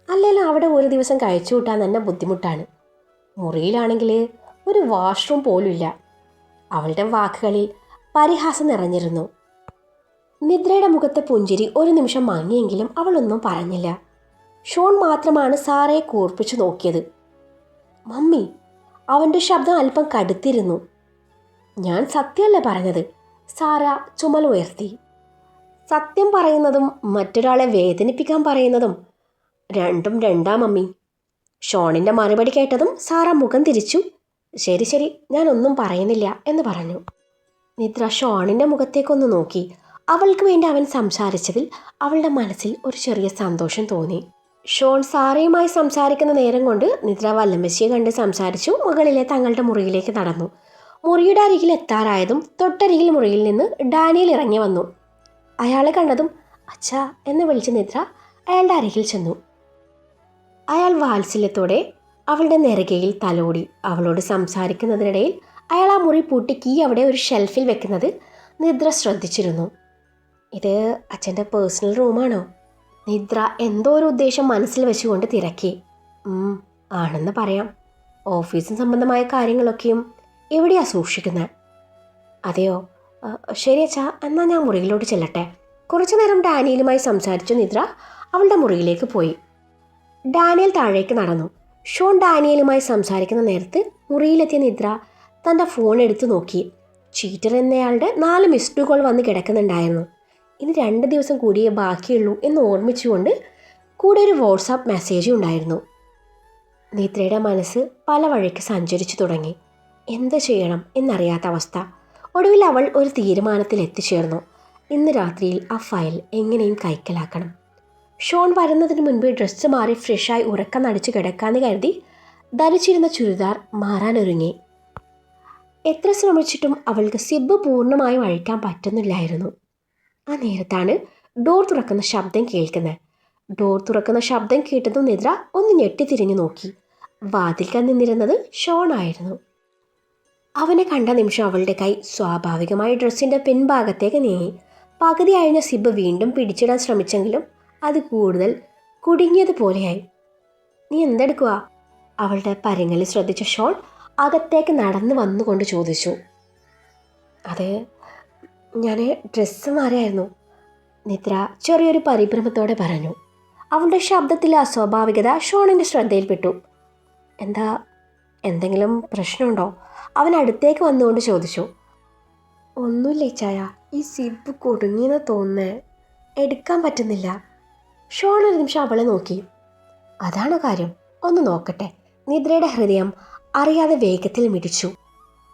അല്ലെങ്കിലും അവിടെ ഒരു ദിവസം കഴിച്ചു കൂട്ടാൻ തന്നെ ബുദ്ധിമുട്ടാണ്. മുറിയിലാണെങ്കിൽ ഒരു വാഷ്റൂം പോലുമില്ല. അവളുടെ വാക്കുകളിൽ പരിഹാസം നിറഞ്ഞിരുന്നു. നിദ്രയുടെ മുഖത്തെ പുഞ്ചിരി ഒരു നിമിഷം മങ്ങിയെങ്കിലും അവളൊന്നും പറഞ്ഞില്ല. ഷോൺ മാത്രമാണ് സാറയെ കൂർപ്പിച്ചു നോക്കിയത്. മമ്മി. അവൻ്റെ ശബ്ദം അല്പം കടുത്തിരുന്നു. ഞാൻ സത്യമല്ലേ പറഞ്ഞത്? സാറ ചുമലുയർത്തി. സത്യം പറയുന്നതും മറ്റൊരാളെ വേദനിപ്പിക്കാൻ പറയുന്നതും രണ്ടും രണ്ടാ മമ്മി. ഷോണിൻ്റെ മറുപടി കേട്ടതും സാറ മുഖം തിരിച്ചു. ശരി ശരി, ഞാനൊന്നും പറയുന്നില്ല എന്ന് പറഞ്ഞു. നിദ്ര ഷോണിൻ്റെ മുഖത്തേക്കൊന്ന് നോക്കി. അവൾക്ക് വേണ്ടി അവൻ സംസാരിച്ചതിൽ അവളുടെ മനസ്സിൽ ഒരു ചെറിയ സന്തോഷം തോന്നി. ഷോൺ സാറയുമായി സംസാരിക്കുന്ന നേരം കൊണ്ട് നിദ്ര വല്ലമ്മച്ചിയെ കണ്ട് സംസാരിച്ചു മുകളിലെ തങ്ങളുടെ മുറിയിലേക്ക് നടന്നു. മുറിയുടെ അരികിൽ എത്താറായതും തൊട്ടരികിൽ മുറിയിൽ നിന്ന് ഡാനിയൽ ഇറങ്ങി വന്നു. അയാളെ കണ്ടതും അച്ഛാ എന്ന് വിളിച്ച് നിദ്ര അയാളുടെ അരികിൽ ചെന്നു. അയാൾ വാത്സല്യത്തോടെ അവളുടെ നെറുകയിൽ തലോടി. അവളോട് സംസാരിക്കുന്നതിനിടയിൽ അയാൾ ആ മുറി പൂട്ടി കീ അവിടെ ഒരു ഷെൽഫിൽ വെക്കുന്നത് നിദ്ര ശ്രദ്ധിച്ചിരുന്നു. ഇത് അച്ഛൻ്റെ പേഴ്സണൽ റൂമാണോ? നിദ്ര എന്തോ ഒരു ഉദ്ദേശം മനസ്സിൽ വെച്ചുകൊണ്ട് തിരക്കി. ആണെന്ന് പറയാം. ഓഫീസും സംബന്ധമായ കാര്യങ്ങളൊക്കെയും എവിടെയാ സൂക്ഷിക്കുന്നത്? അതെയോ, ശരി അച്ഛാ, എന്നാൽ ഞാൻ മുറിയിലോട്ട് ചെല്ലട്ടെ. കുറച്ചു നേരം ഡാനിയലുമായി സംസാരിച്ചു നിദ്ര അവളുടെ മുറിയിലേക്ക് പോയി. ഡാനിയൽ താഴേക്ക് നടന്നു. ഷോൺ ഡാനിയലുമായി സംസാരിക്കുന്ന നേരത്ത് മുറിയിലെത്തിയ നിദ്ര തൻ്റെ ഫോൺ എടുത്തു നോക്കി. ചീറ്റർ എന്നയാളുടെ 4 മിസ്ഡ് കോൾ വന്ന് കിടക്കുന്നുണ്ടായിരുന്നു. ഇനി 2 ദിവസം കൂടിയേ ബാക്കിയുള്ളൂ എന്ന് ഓർമ്മിച്ചുകൊണ്ട് കൂടെ ഒരു വാട്സാപ്പ് മെസ്സേജും ഉണ്ടായിരുന്നു. നിദ്രയുടെ മനസ്സ് പല വഴിക്ക് സഞ്ചരിച്ചു തുടങ്ങി. എന്ത് ചെയ്യണം എന്നറിയാത്ത അവസ്ഥ. ഒടുവിൽ അവൾ ഒരു തീരുമാനത്തിൽ എത്തിച്ചേർന്നു. ഇന്ന് രാത്രിയിൽ ആ ഫയൽ എങ്ങനെയും കൈക്കലാക്കണം. ഷോൺ വരുന്നതിന് മുൻപ് ഡ്രസ്സ് മാറി ഫ്രഷായി ഉറക്കം നടിച്ച് കിടക്കാമെന്ന് കരുതി ധരിച്ചിരുന്ന ചുരിദാർ മാറാനൊരുങ്ങി. എത്ര ശ്രമിച്ചിട്ടും അവൾക്ക് സിബ് പൂർണ്ണമായും അഴിക്കാൻ പറ്റുന്നില്ലായിരുന്നു. ആ നേരത്താണ് ഡോർ തുറക്കുന്ന ശബ്ദം കേൾക്കുന്നത്. ഡോർ തുറക്കുന്ന ശബ്ദം കേട്ടതും നിദ്ര ഒന്ന് ഞെട്ടിത്തിരിഞ്ഞു നോക്കി. വാതിൽക്കൽ നിന്നിരുന്നത് ഷോൺ ആയിരുന്നു. അവനെ കണ്ട നിമിഷം അവളുടെ കൈ സ്വാഭാവികമായി ഡ്രസ്സിൻ്റെ പിൻഭാഗത്തേക്ക് നീങ്ങി. പകുതി അഴിഞ്ഞ സിബ് വീണ്ടും പിടിച്ചിടാൻ ശ്രമിച്ചെങ്കിലും അത് കൂടുതൽ കുടുങ്ങിയതുപോലെയായി. നീ എന്തെടുക്കുക? അവളുടെ പരങ്ങളിൽ ശ്രദ്ധിച്ച ഷോൺ അകത്തേക്ക് നടന്നു വന്നുകൊണ്ട് ചോദിച്ചു. അത് ഞാൻ ഡ്രസ്സ് മാറിയായിരുന്നു, നിദ്ര ചെറിയൊരു പരിഭ്രമത്തോടെ പറഞ്ഞു. അവളുടെ ശബ്ദത്തിലെ അസ്വാഭാവികത ഷോണിൻ്റെ ശ്രദ്ധയിൽപ്പെട്ടു. എന്തെങ്കിലും പ്രശ്നമുണ്ടോ? അവൻ അടുത്തേക്ക് വന്നുകൊണ്ട് ചോദിച്ചു. ഒന്നുമില്ല ചായ, ഈ സിബ് കുടുങ്ങിയെന്ന് തോന്നുന്നേ, എടുക്കാൻ പറ്റുന്നില്ല. ഷോൺ ഒരു നിമിഷം അവളെ നോക്കി. അതാണോ കാര്യം? ഒന്ന് നോക്കട്ടെ. നിദ്രയുടെ ഹൃദയം അറിയാതെ വേഗത്തിൽ മിടിച്ചു.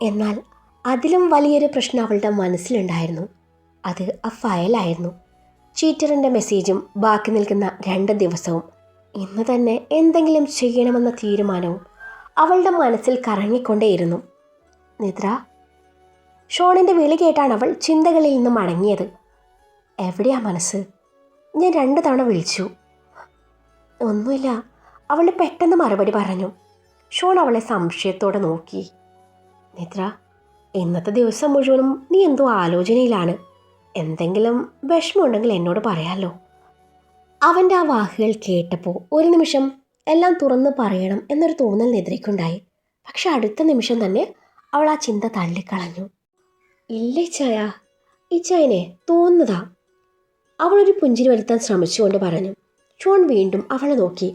എന്നാൽ അതിലും വലിയൊരു പ്രശ്നം അവളുടെ മനസ്സിലുണ്ടായിരുന്നു. അത് ആ ഫയലായിരുന്നു. ചീറ്ററിൻ്റെ മെസ്സേജും ബാക്കി നിൽക്കുന്ന 2 ദിവസവും. ഇന്ന് തന്നെ എന്തെങ്കിലും ചെയ്യണമെന്ന തീരുമാനവും അവളുടെ മനസ്സിൽ കറങ്ങിക്കൊണ്ടേയിരുന്നു. നിദ്ര. ഷോണിൻ്റെ വിളി കേട്ടാണ് അവൾ ചിന്തകളിൽ നിന്നും മടങ്ങിയത്. എവിടെയാ മനസ്സ്? ഞാൻ 2 തവണ വിളിച്ചു. ഒന്നുമില്ല, അവൾ പെട്ടെന്ന് മറുപടി പറഞ്ഞു. ഷോൺ അവളെ സംശയത്തോടെ നോക്കി. നിദ്ര, ഇന്നത്തെ ദിവസം മുഴുവനും നീ എന്തോ ആലോചനയിലാണ്. എന്തെങ്കിലും വിഷമമുണ്ടെങ്കിൽ എന്നോട് പറയാമല്ലോ. അവൻ്റെ ആ വാക്കുകൾ കേട്ടപ്പോൾ ഒരു നിമിഷം എല്ലാം തുറന്ന് പറയണം എന്നൊരു തോന്നൽ നിദ്രയ്ക്കുണ്ടായി. പക്ഷെ അടുത്ത നിമിഷം തന്നെ അവൾ ആ ചിന്ത തള്ളിക്കളഞ്ഞു. ഇല്ല ഇച്ചായ, ഇച്ചായനെ തോന്നുന്നതാ. അവളൊരു പുഞ്ചിരി വരുത്താൻ ശ്രമിച്ചുകൊണ്ട് പറഞ്ഞു. ഷോൺ വീണ്ടും അവളെ നോക്കി.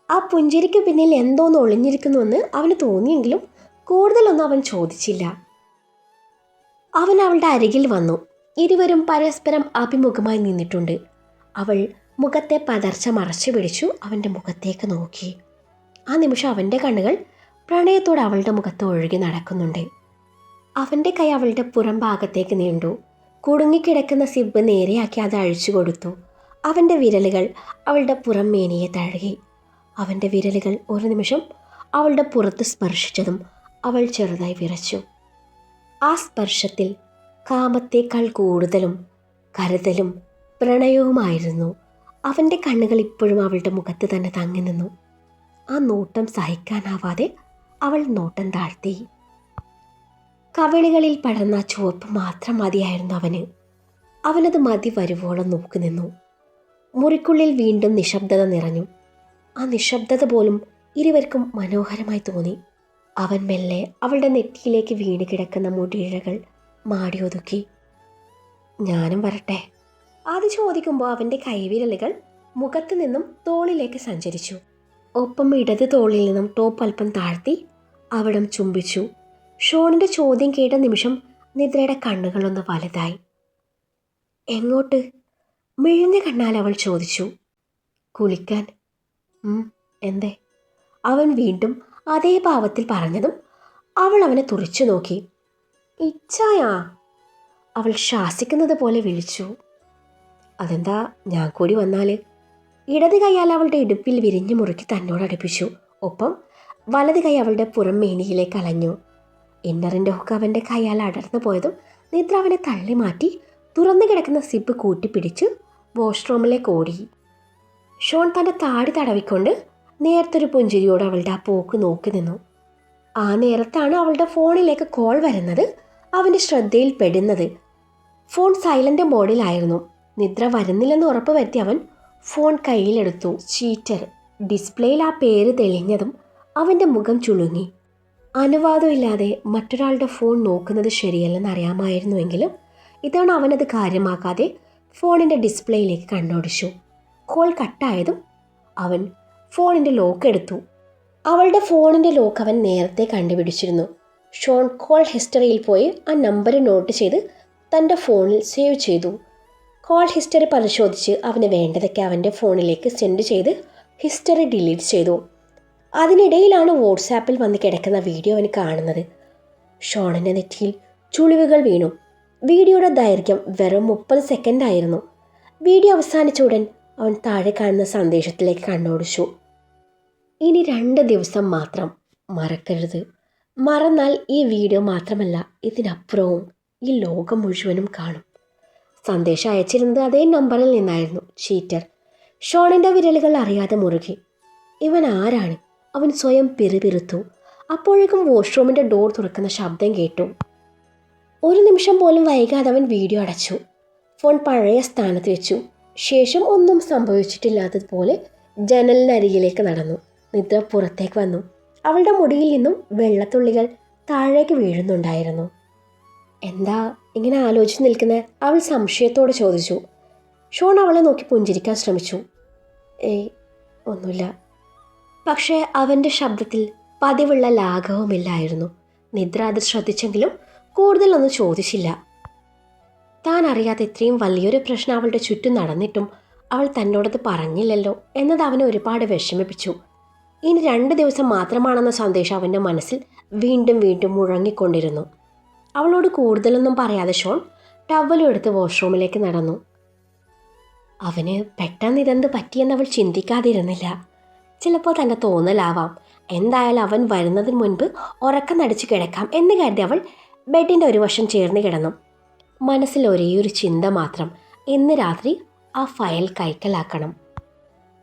ആ പുഞ്ചിരിക്ക് പിന്നിൽ എന്തോന്ന് ഒളിഞ്ഞിരിക്കുന്നുവെന്ന് അവന് തോന്നിയെങ്കിലും കൂടുതലൊന്നും അവൻ ചോദിച്ചില്ല. അവൻ അവളുടെ അരികിൽ വന്നു. ഇരുവരും പരസ്പരം അഭിമുഖമായി നിന്നിട്ടുണ്ട്. അവൾ മുഖത്തെ പതർച്ച മറച്ചു പിടിച്ചു അവൻ്റെ മുഖത്തേക്ക് നോക്കി. ആ നിമിഷം അവൻ്റെ കണ്ണുകൾ പ്രണയത്തോടെ അവളുടെ മുഖത്ത് ഒഴുകി നടക്കുന്നുണ്ട്. അവൻ്റെ കൈ അവളുടെ പുറം ഭാഗത്തേക്ക് നീണ്ടു. കുടുങ്ങിക്കിടക്കുന്ന സിബ് നേരെയാക്കി അത് അഴിച്ചു കൊടുത്തു. അവൻ്റെ വിരലുകൾ അവളുടെ പുറം മേനിയെ തഴുകി. അവൻ്റെ വിരലുകൾ ഒരു നിമിഷം അവളുടെ പുറത്ത് സ്പർശിച്ചതും അവൾ ചെറുതായി വിറച്ചു. ആ സ്പർശത്തിൽ കാമത്തേക്കാൾ കൂടുതലും കരുതലും പ്രണയവുമായിരുന്നു. അവൻ്റെ കണ്ണുകൾ ഇപ്പോഴും അവളുടെ മുഖത്ത് തന്നെ തങ്ങി നിന്നു. ആ നോട്ടം സഹിക്കാനാവാതെ അവൾ നോട്ടം താഴ്ത്തി. കവിളുകളിൽ പടർന്ന ചുവപ്പ് മാത്രം മതിയായിരുന്നു അവന്. അവനത് മതി വരുവോളം നോക്കി നിന്നു. മുറിക്കുള്ളിൽ വീണ്ടും നിശബ്ദത നിറഞ്ഞു. ആ നിശബ്ദത പോലും ഇരുവർക്കും മനോഹരമായി തോന്നി. അവൻ മെല്ലെ അവളുടെ നെറ്റിയിലേക്ക് വീണ് കിടക്കുന്ന മുടിയിഴകൾ മാടിയൊതുക്കി. ഞാനും വരട്ടെ? അത് ചോദിക്കുമ്പോൾ അവൻ്റെ കൈവിരലുകൾ മുഖത്ത് നിന്നും തോളിലേക്ക് സഞ്ചരിച്ചു. ഒപ്പം ഇടത് തോളിൽ നിന്നും ടോപ്പ് അല്പം താഴ്ത്തി അവിടം ചുംബിച്ചു. ഷോണിൻ്റെ ചോദ്യം കേട്ട നിമിഷം നിദ്രയുടെ കണ്ണുകളൊന്ന് വലുതായി. എങ്ങോട്ട്? മിഴിഞ്ഞ കണ്ണാൽ അവൾ ചോദിച്ചു. കുളിക്കാൻ. എന്തേ? അവൻ വീണ്ടും അതേ ഭാവത്തിൽ പറഞ്ഞതും അവൾ അവനെ തുറിച്ചു നോക്കി. ഇച്ഛായാ? അവൾ ശാസിക്കുന്നത് പോലെ വിളിച്ചു. അതെന്താ, ഞാൻ കൂടി വന്നാൽ? ഇടത് കൈയാൽ അവളുടെ ഇടുപ്പിൽ വിരിഞ്ഞു മുറുക്കി തന്നോട് അടുപ്പിച്ചു. ഒപ്പം വലത് കൈ അവളുടെ പുറം മേനിയിലേക്ക് അലഞ്ഞു. ഇന്നറിൻ്റെ ഹുക്ക് അവൻ്റെ കൈയാൽ അടർന്നു പോയതും നിദ്ര അവനെ തള്ളി മാറ്റി തുറന്നു കിടക്കുന്ന സിപ്പ് കൂട്ടിപ്പിടിച്ച് വാഷ്റൂമിലേക്ക് ഓടി. ഷോൺ തൻ്റെ താടി തടവിക്കൊണ്ട് നേരത്തൊരു പുഞ്ചിരിയോട് അവളുടെ ആ പോക്ക് നോക്കി നിന്നു. ആ നേരത്താണ് അവളുടെ ഫോണിലേക്ക് കോൾ വരുന്നത് അവൻ്റെ ശ്രദ്ധയിൽ പെടുന്നത്. ഫോൺ സൈലൻ്റ് മോഡിലായിരുന്നു. നിദ്ര വരുന്നില്ലെന്ന് ഉറപ്പ് വരുത്തി അവൻ ഫോൺ കയ്യിലെടുത്തു. ചീറ്റർ. ഡിസ്പ്ലേയിൽ ആ പേര് തെളിഞ്ഞതും അവൻ്റെ മുഖം ചുളുങ്ങി. അനുവാദമില്ലാതെ മറ്റൊരാളുടെ ഫോൺ നോക്കുന്നത് ശരിയല്ലെന്ന് അറിയാമായിരുന്നുവെങ്കിലും ഇതാണ് അവനത് കാര്യമാക്കാതെ ഫോണിൻ്റെ ഡിസ്പ്ലേയിലേക്ക് കണ്ണോടിച്ചു. കോൾ കട്ടായതും അവൻ ഫോണിൻ്റെ ലോക്ക് എടുത്തു. അവളുടെ ഫോണിൻ്റെ ലോക്ക് അവൻ നേരത്തെ കണ്ടുപിടിച്ചിരുന്നു. ഷോൺ കോൾ ഹിസ്റ്ററിയിൽ പോയി ആ നമ്പർ നോട്ട് ചെയ്ത് തൻ്റെ ഫോണിൽ സേവ് ചെയ്തു. കോൾ ഹിസ്റ്ററി പരിശോധിച്ച് അവന് വേണ്ടതൊക്കെ അവൻ്റെ ഫോണിലേക്ക് സെൻഡ് ചെയ്ത് ഹിസ്റ്ററി ഡിലീറ്റ് ചെയ്തു. അതിനിടയിലാണ് വാട്സാപ്പിൽ വന്ന് കിടക്കുന്ന വീഡിയോ അവൻ കാണുന്നത്. ഷോണിൻ്റെ നെറ്റിയിൽ ചുളിവുകൾ വീണു. വീഡിയോയുടെ ദൈർഘ്യം വെറും 30 സെക്കൻഡായിരുന്നു. വീഡിയോ അവസാനിച്ച ഉടൻ അവൻ താഴെ കാണുന്ന സന്ദേശത്തിലേക്ക് കണ്ണോടിച്ചു. ഇനി 2 ദിവസം മാത്രം, മറക്കരുത്. മറന്നാൽ ഈ വീഡിയോ മാത്രമല്ല ഇതിനപ്പുറവും ഈ ലോകം മുഴുവനും കാണും. സന്ദേശം അയച്ചിരുന്നത് അതേ നമ്പറിൽ നിന്നായിരുന്നു. ചീറ്റർ. ഷോണിൻ്റെ വിരലുകൾ അറിയാതെ മുറുകി. ഇവൻ ആരാണ്? അവൻ സ്വയം പിറുപിറുത്തു. അപ്പോഴേക്കും വാഷ്റൂമിൻ്റെ ഡോർ തുറക്കുന്ന ശബ്ദം കേട്ടു. ഒരു നിമിഷം പോലും വൈകാതെ അവൻ വീഡിയോ അടച്ചു. ഫോൺ പഴയ സ്ഥാനത്ത് വെച്ചു. ശേഷം ഒന്നും സംഭവിച്ചിട്ടില്ലാത്തതുപോലെ ജനലിനരികിലേക്ക് നടന്നു. നിദ്ര പുറത്തേക്ക് വന്നു. അവളുടെ മുടിയിൽ നിന്നും വെള്ളത്തുള്ളികൾ താഴേക്ക് വീഴുന്നുണ്ടായിരുന്നു. എന്താ ഇങ്ങനെ ആലോചിച്ച് നിൽക്കുന്നത്? അവൾ സംശയത്തോടെ ചോദിച്ചു. ഷോൺ അവളെ നോക്കി പുഞ്ചിരിക്കാൻ ശ്രമിച്ചു. ഒന്നുമില്ല. പക്ഷേ അവൻ്റെ ശബ്ദത്തിൽ പതിവുള്ള ലാഘവമില്ലായിരുന്നു. നിദ്ര അത് ശ്രദ്ധിച്ചെങ്കിലും കൂടുതലൊന്നും ചോദിച്ചില്ല. താൻ അറിയാതെ ഇത്രയും വലിയൊരു പ്രശ്നം അവളുടെ ചുറ്റും നടന്നിട്ടും അവൾ തന്നോടത് പറഞ്ഞില്ലല്ലോ എന്നത് അവനെ ഒരുപാട് വിഷമിപ്പിച്ചു. ഇനി 2 ദിവസം മാത്രമാണെന്ന സന്ദേശം അവൻ്റെ മനസ്സിൽ വീണ്ടും വീണ്ടും മുഴങ്ങിക്കൊണ്ടിരുന്നു. അവളോട് കൂടുതലൊന്നും പറയാതെ ഷോൺ ടവലും എടുത്ത് വാഷ്റൂമിലേക്ക് നടന്നു. അവന് പെട്ടെന്ന് ഇതെന്ത് പറ്റിയെന്ന് അവൾ ചിന്തിക്കാതിരുന്നില്ല. ചിലപ്പോൾ തന്നെ തോന്നലാവാം. എന്തായാലും അവൻ വരുന്നതിന് മുൻപ് ഉറക്കം നടിച്ച് കിടക്കാം എന്ന് കരുതി അവൾ ബെഡിൻ്റെ ഒരു വശം ചേർന്ന് കിടന്നു. മനസ്സിൽ ഒരേയൊരു ചിന്ത മാത്രം, ഇന്ന് രാത്രി ആ ഫയൽ കൈക്കലാക്കണം.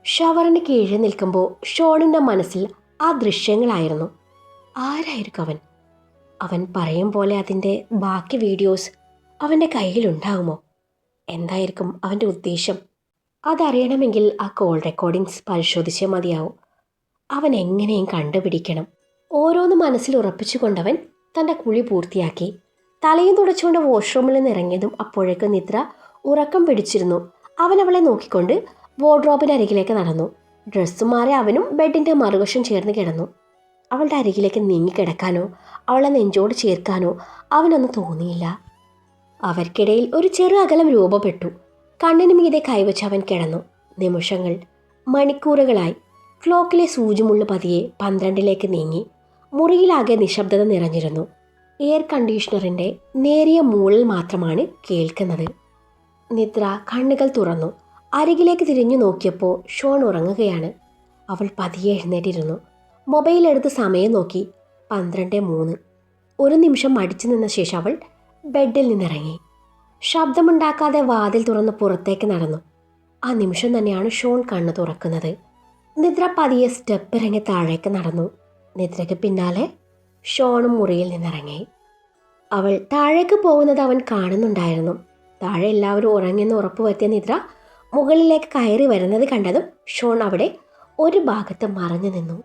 ഷവറിന് കീഴിൽ നിൽക്കുമ്പോൾ ഷോണിൻ്റെ മനസ്സിൽ ആ ദൃശ്യങ്ങളായിരുന്നു. ആരായിരിക്കും അവൻ? അവൻ പറയും പോലെ അതിൻ്റെ ബാക്കി വീഡിയോസ് അവൻ്റെ കയ്യിലുണ്ടാകുമോ? എന്തായിരിക്കും അവൻ്റെ ഉദ്ദേശം? അതറിയണമെങ്കിൽ ആ കോൾ റെക്കോർഡിങ്സ് പരിശോധിച്ചേ മതിയാവും. അവൻ എങ്ങനെയും കണ്ടുപിടിക്കണം. ഓരോന്ന് മനസ്സിൽ ഉറപ്പിച്ചുകൊണ്ടവൻ തൻ്റെ കുളി പൂർത്തിയാക്കി. തലയും തുടച്ചുകൊണ്ട് വാഷ്റൂമിൽ നിന്ന് ഇറങ്ങിയതും അപ്പോഴേക്കും നിദ്ര ഉറക്കം പിടിച്ചിരുന്നു. അവൻ അവളെ നോക്കിക്കൊണ്ട് വാർഡ്രോബിനരികിലേക്ക് നടന്നു. ഡ്രസ്സ് മാറി അവനും ബെഡിൻ്റെ മറുവശം ചേർന്ന് കിടന്നു. അവളുടെ അരികിലേക്ക് നീങ്ങിക്കിടക്കാനോ അവളെ നെഞ്ചോട് ചേർക്കാനോ അവനൊന്നും തോന്നിയില്ല. അവർക്കിടയിൽ ഒരു ചെറു അകലം രൂപപ്പെട്ടു. കണ്ണിന് മീതെ കൈവച്ച് അവൻ കിടന്നു. നിമിഷങ്ങൾ മണിക്കൂറുകളായി. ക്ലോക്കിലെ സൂചിമുള്ളു പതിയെ 12ലേക്ക് നീങ്ങി. മുറിയിലാകെ നിശബ്ദത നിറഞ്ഞിരുന്നു. എയർ കണ്ടീഷണറിൻ്റെ നേരിയ മൂളൽ മാത്രമാണ് കേൾക്കുന്നത്. നിദ്ര കണ്ണുകൾ തുറന്നു. അരികിലേക്ക് തിരിഞ്ഞു നോക്കിയപ്പോൾ ഷോൺ ഉറങ്ങുകയാണ്. അവൾ പതിയെ എഴുന്നേറ്റിരുന്നു. മൊബൈൽ എടുത്ത് സമയം നോക്കി. 12:03. ഒരു നിമിഷം മടിച്ചു നിന്ന ശേഷം അവൾ ബെഡിൽ നിന്നിറങ്ങി. ശബ്ദമുണ്ടാക്കാതെ വാതിൽ തുറന്ന് പുറത്തേക്ക് നടന്നു. ആ നിമിഷം തന്നെയാണ് ഷോൺ കണ്ണു തുറക്കുന്നത്. നിദ്ര പതിയെ സ്റ്റെപ്പ് ഇറങ്ങി താഴേക്ക് നടന്നു. നിദ്രയ്ക്ക് പിന്നാലെ ഷോണും മുറിയിൽ നിന്നിറങ്ങി. അവൾ താഴേക്ക് പോകുന്നത് അവൻ കാണുന്നുണ്ടായിരുന്നു. താഴെ എല്ലാവരും ഉറങ്ങിയെന്ന് ഉറപ്പുവരുത്തിയ നിദ്ര മുകളിലേക്ക് കയറി വരുന്നത് കണ്ടതും ഷോൺ അവിടെ ഒരു ഭാഗത്ത് മറഞ്ഞു നിന്നു.